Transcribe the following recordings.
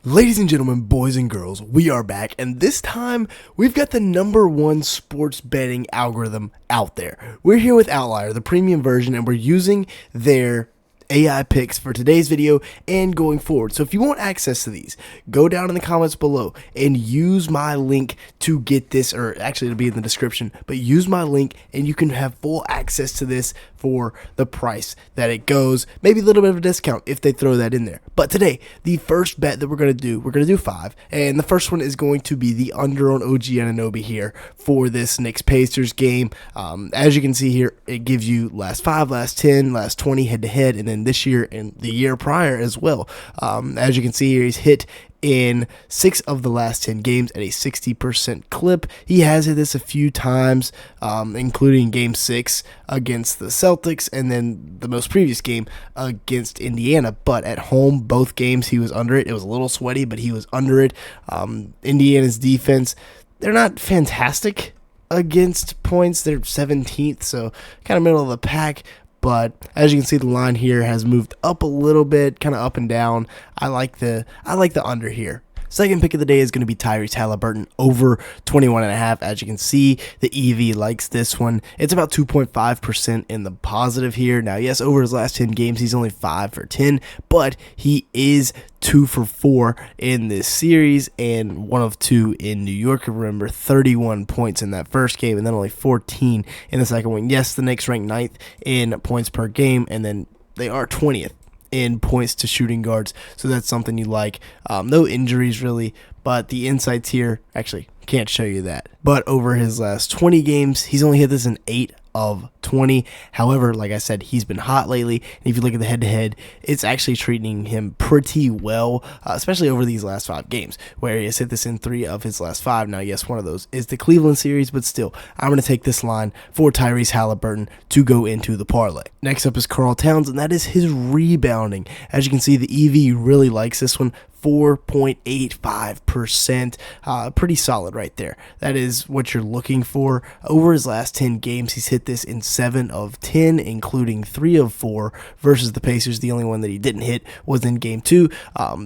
Ladies and gentlemen, boys and girls, we are back, and this time we've got the #1 sports betting algorithm out there. We're here with Outlier, the premium version, and we're using their AI picks for today's video and going forward. So if you want access to these, go down in the comments below and use my link to get this, or actually it'll be in the description, but use my link and you can have full access to this for the price that it goes. Maybe a little bit of a discount if they throw that in there. But today, the first bet that we're going to do 5, and the first one is going to be the under on OG Anunoby here for this Knicks-Pacers game. As you can see here, it gives you last 5, last 10, last 20 head-to-head, and then this year and the year prior as well. As you can see here, he's hit in 6 of the last 10 games at a 60% clip. He has hit this a few times, including game 6 against the Celtics and then the most previous game against Indiana. But at home, both games he was under it. It was a little sweaty, but he was under it. Indiana's defense, they're not fantastic against points. They're 17th, so kind of middle of the pack. But as you can see, the line here has moved up a little bit, kind of up and down. I like the under here. Second pick of the day is going to be Tyrese Halliburton over 21.5. As you can see, the EV likes this one. It's about 2.5% in the positive here. Now, yes, over his last 10 games, he's only 5 for 10, but he is 2 for 4 in this series and 1 of 2 in New York. Remember, 31 points in that first game and then only 14 in the second one. Yes, the Knicks ranked 9th in points per game, and then they are 20th in points to shooting guards, so that's something you like. No injuries really, but the insights here, actually can't show you that. But over his last 20 games, he's only hit this in 8 of 20. However, like I said, he's been hot lately, and if you look at the head-to-head, it's actually treating him pretty well, especially over these last 5 games, where he has hit this in 3 of his last 5. Now, yes, one of those is the Cleveland series, but still, I'm going to take this line for Tyrese Halliburton to go into the parlay. Next up is Karl Towns, and that is his rebounding. As you can see, the EV really likes this one. 4.85%, pretty solid right there. That is what you're looking for. Over his last 10 games, he's hit this in 7 of 10, including 3 of 4 versus the Pacers. The only one that he didn't hit was in game 2.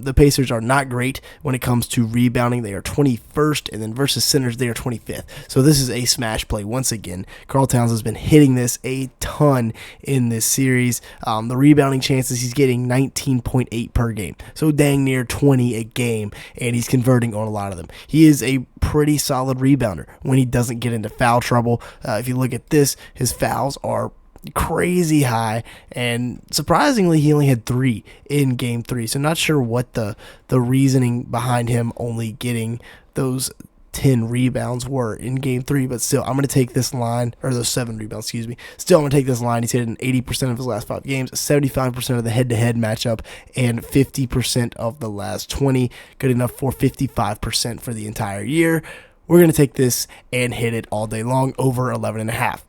The Pacers are not great when it comes to rebounding. They are 21st, and then versus centers, they are 25th. So this is a smash play once again. Karl Towns has been hitting this a ton in this series. The rebounding chances, he's getting 19.8 per game. So dang near 20 a game, and he's converting on a lot of them. He is a pretty solid rebounder when he doesn't get into foul trouble. If you look at this, his fouls are crazy high, and surprisingly, he only had 3 in game 3. So not sure what the reasoning behind him only getting those 10 rebounds were in game 3, but still, I'm going to take this line, or those 7 rebounds, excuse me. Still, I'm going to take this line. He's hit in 80% of his last 5 games, 75% of the head-to-head matchup, and 50% of the last 20. Good enough for 55% for the entire year. We're going to take this and hit it all day long, over 11.5.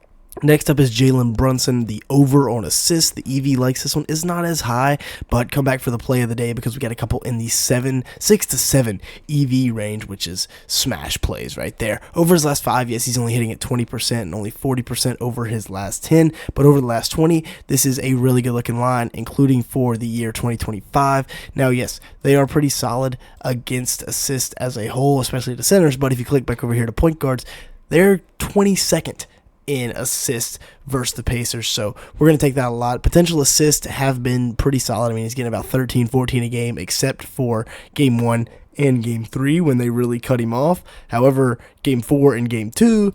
Next up is Jalen Brunson, the over on assists. The EV likes this one. Is not as high, but come back for the play of the day because we got a couple in the 6 to 7 EV range, which is smash plays right there. Over his last 5, yes, he's only hitting at 20% and only 40% over his last 10, but over the last 20, this is a really good looking line, including for the year 2025. Now, yes, they are pretty solid against assists as a whole, especially the centers, but if you click back over here to point guards, they're 22nd in assists versus the Pacers, so we're going to take that a lot. Potential assists have been pretty solid. I mean, he's getting about 13, 14 a game, except for game 1 and game 3 when they really cut him off. However, game 4 and game 2,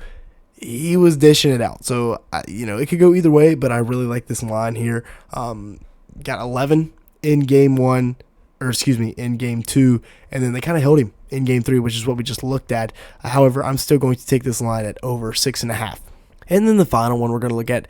he was dishing it out. So, it could go either way, but I really like this line here. Got 11 in game 1, in game 2, and then they kind of held him in game 3, which is what we just looked at. However, I'm still going to take this line at over 6.5. And then the final one we're going to look at,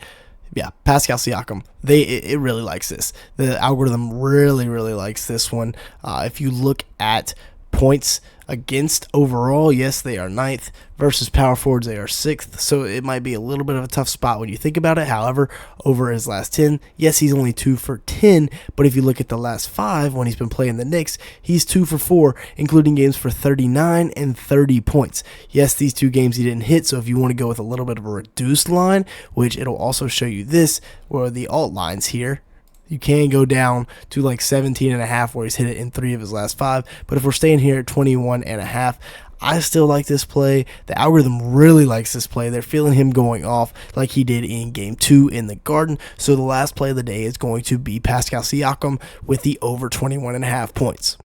Pascal Siakam. It really likes this. The algorithm really, really likes this one. If you look at points against overall, yes, they are 9th. Versus power forwards, they are 6th. So it might be a little bit of a tough spot when you think about it. However, over his last 10, yes, he's only 2 for 10. But if you look at the last 5 when he's been playing the Knicks, he's 2 for 4, including games for 39 and 30 points. Yes, these 2 games he didn't hit. So if you want to go with a little bit of a reduced line, which it'll also show you this, or the alt lines here, You can go down to like 17.5 where he's hit it in 3 of his last 5. But if we're staying here at 21.5, I still like this play. The algorithm really likes this play. They're feeling him going off like he did in Game 2 in the Garden. So the last play of the day is going to be Pascal Siakam with the over 21.5 points.